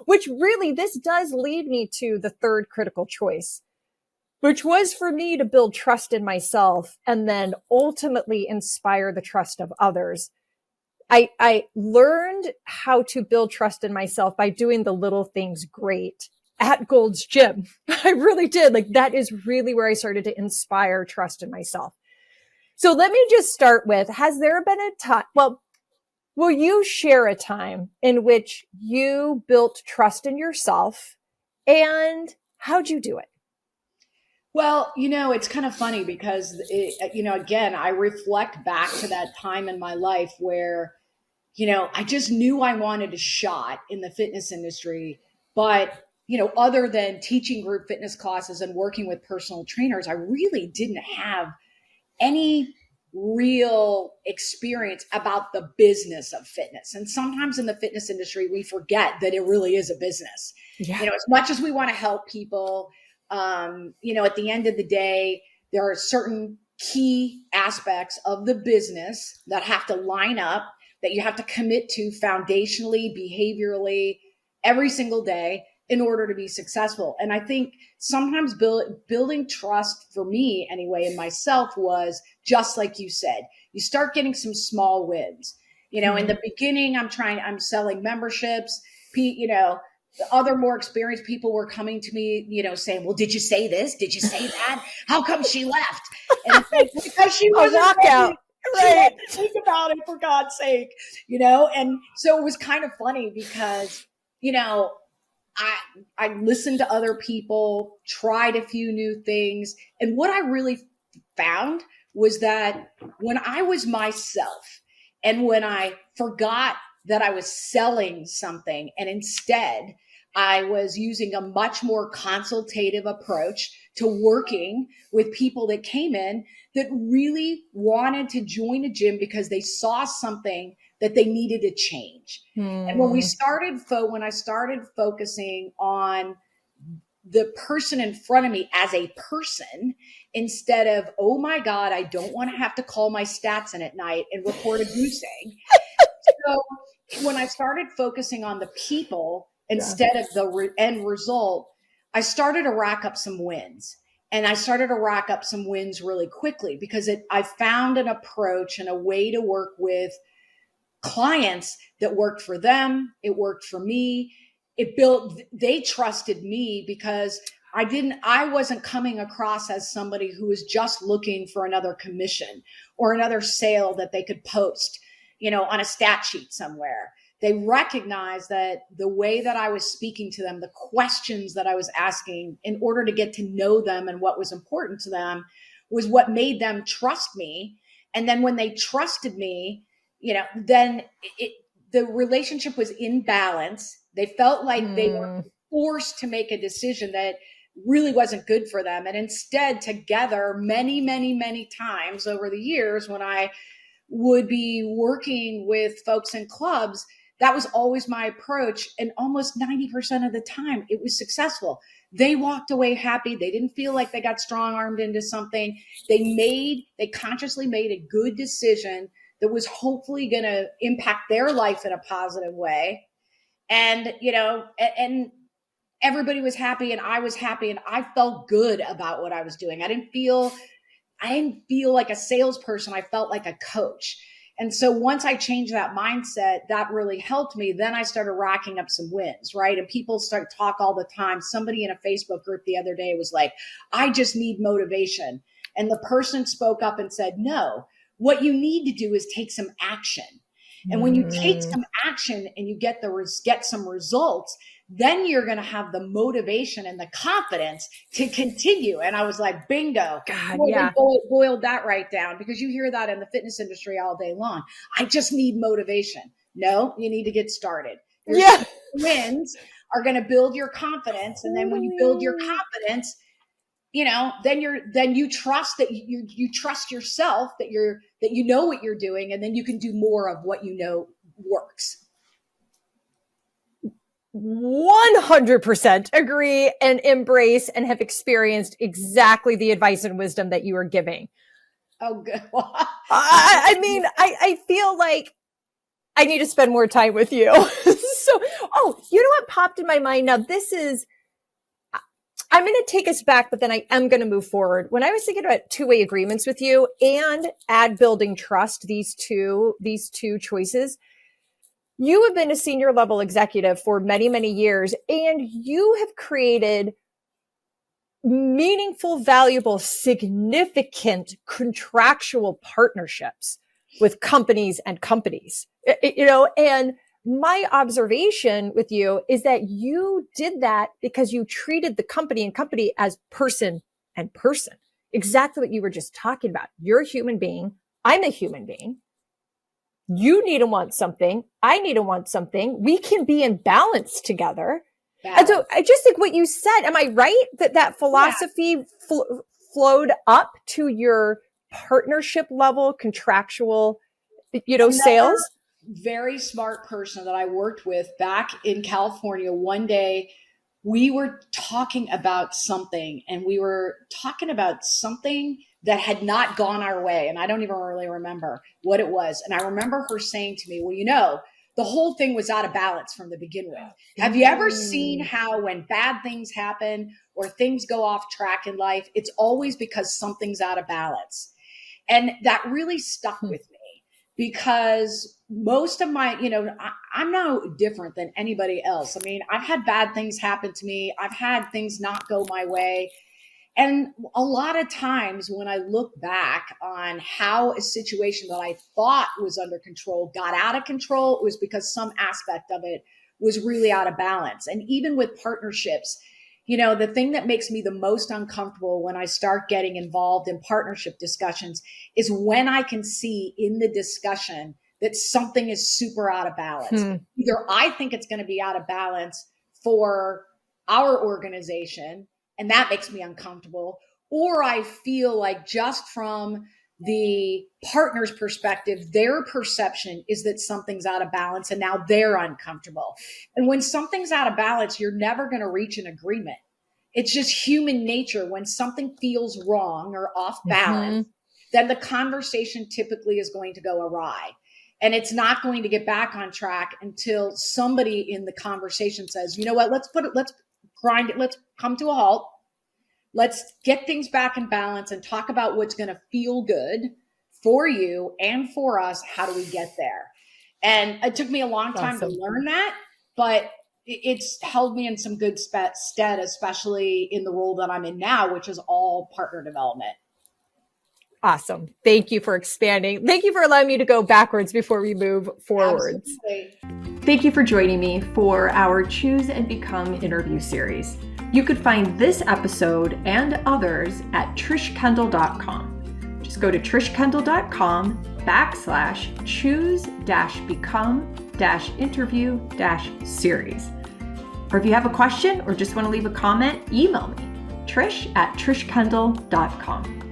which really, this does lead me to the third critical choice, which was for me to build trust in myself and then ultimately inspire the trust of others. I learned how to build trust in myself by doing the little things great at Gold's Gym. I really did. Like, that is really where I started to inspire trust in myself. So let me just start with, has there been a time, well, will you share a time in which you built trust in yourself, and how'd you do it? Well, it's kind of funny because, again, I reflect back to that time in my life where, I just knew I wanted a shot in the fitness industry. But, other than teaching group fitness classes and working with personal trainers, I really didn't have any real experience about the business of fitness. And sometimes in the fitness industry, we forget that it really is a business. Yeah. As much as we want to help people, at the end of the day, there are certain key aspects of the business that have to line up, that you have to commit to foundationally, behaviorally, every single day in order to be successful. And I think sometimes building trust, for me anyway, in myself, was just like you said, you start getting some small wins. In the beginning, I'm selling memberships, the other more experienced people were coming to me, saying, well, did you say this? Did you say that? How come she left? And it's like, because she wasn't ready. Right. Think about it, for God's sake, And so it was kind of funny because, I listened to other people, tried a few new things. And what I really found was that when I was myself and when I forgot that I was selling something, and instead I was using a much more consultative approach to working with people that came in that really wanted to join a gym because they saw something that they needed to change. And when I started focusing on the person in front of me as a person, instead of, oh my God, I don't want to have to call my stats in at night and report a goose egg. So when I started focusing on the people instead of the end result, I started to rack up some wins. And I started to rack up some wins really quickly because I found an approach and a way to work with clients that worked for them. It worked for me. They trusted me because I wasn't coming across as somebody who was just looking for another commission or another sale that they could post, on a stat sheet somewhere. They recognized that the way that I was speaking to them, the questions that I was asking in order to get to know them and what was important to them, was what made them trust me. And then when they trusted me, then the relationship was in balance. They felt like they were forced to make a decision that really wasn't good for them. And instead, together, many, many, many times over the years, when I would be working with folks in clubs, that was always my approach. And almost 90% of the time, it was successful. They walked away happy. They didn't feel like they got strong-armed into something. They consciously made a good decision that was hopefully going to impact their life in a positive way. And, and everybody was happy and I was happy and I felt good about what I was doing. I didn't feel like a salesperson. I felt like a coach. And so once I changed that mindset, that really helped me. Then I started racking up some wins, right? And people start to talk all the time. Somebody in a Facebook group the other day was like, I just need motivation. And the person spoke up and said, no, what you need to do is take some action. And when you take some action and you get some results, then you're going to have the motivation and the confidence to continue. And I was like, bingo. God, boiled that right down, because you hear that in the fitness industry all day long. I just need motivation. No, you need to get started. Your wins are going to build your confidence. And then when you build your confidence, then you trust that you trust yourself, that you know what you're doing, and then you can do more of what you know works. 100% agree and embrace and have experienced exactly the advice and wisdom that you are giving. Oh, good. I mean, I feel like I need to spend more time with you. So, Oh, you know what popped in my mind? Now I'm going to take us back, but then I am going to move forward. When I was thinking about two-way agreements with you and ad building trust, these two choices, you have been a senior level executive for many, many years, and you have created meaningful, valuable, significant contractual partnerships with companies, and my observation with you is that you did that because you treated the company and company as person and person. Exactly what you were just talking about. You're a human being. I'm a human being. You need to want something. I need to want something. We can be in balance together. And so I just think what you said, am I right? That philosophy flowed up to your partnership level, contractual, sales? Very smart person that I worked with back in California. One day we were talking about something, and we were talking about something that had not gone our way. And I don't even really remember what it was. And I remember her saying to me, well, the whole thing was out of balance from the begin with. Have you ever seen how when bad things happen or things go off track in life, it's always because something's out of balance? And that really stuck with me. Because most of my, I'm no different than anybody else. I mean, I've had bad things happen to me. I've had things not go my way. And a lot of times when I look back on how a situation that I thought was under control got out of control, it was because some aspect of it was really out of balance. And even with partnerships, the thing that makes me the most uncomfortable when I start getting involved in partnership discussions is when I can see in the discussion that something is super out of balance. Either I think it's going to be out of balance for our organization, and that makes me uncomfortable, or I feel like just from the partner's perspective, their perception is that something's out of balance and now they're uncomfortable. And when something's out of balance, you're never going to reach an agreement. It's just human nature. When something feels wrong or off balance, then the conversation typically is going to go awry. And it's not going to get back on track until somebody in the conversation says, you know what, let's grind it. Let's come to a halt. Let's get things back in balance and talk about what's going to feel good for you and for us. How do we get there? And it took me a long time to learn that, but it's held me in some good stead, especially in the role that I'm in now, which is all partner development. Awesome. Thank you for expanding. Thank you for allowing me to go backwards before we move forwards. Absolutely. Thank you for joining me for our Choose and Become interview series. You could find this episode and others at trishkendall.com. Just go to trishkendall.com/choose-become-interview-series. Or if you have a question or just want to leave a comment, email me, trish@trishkendall.com.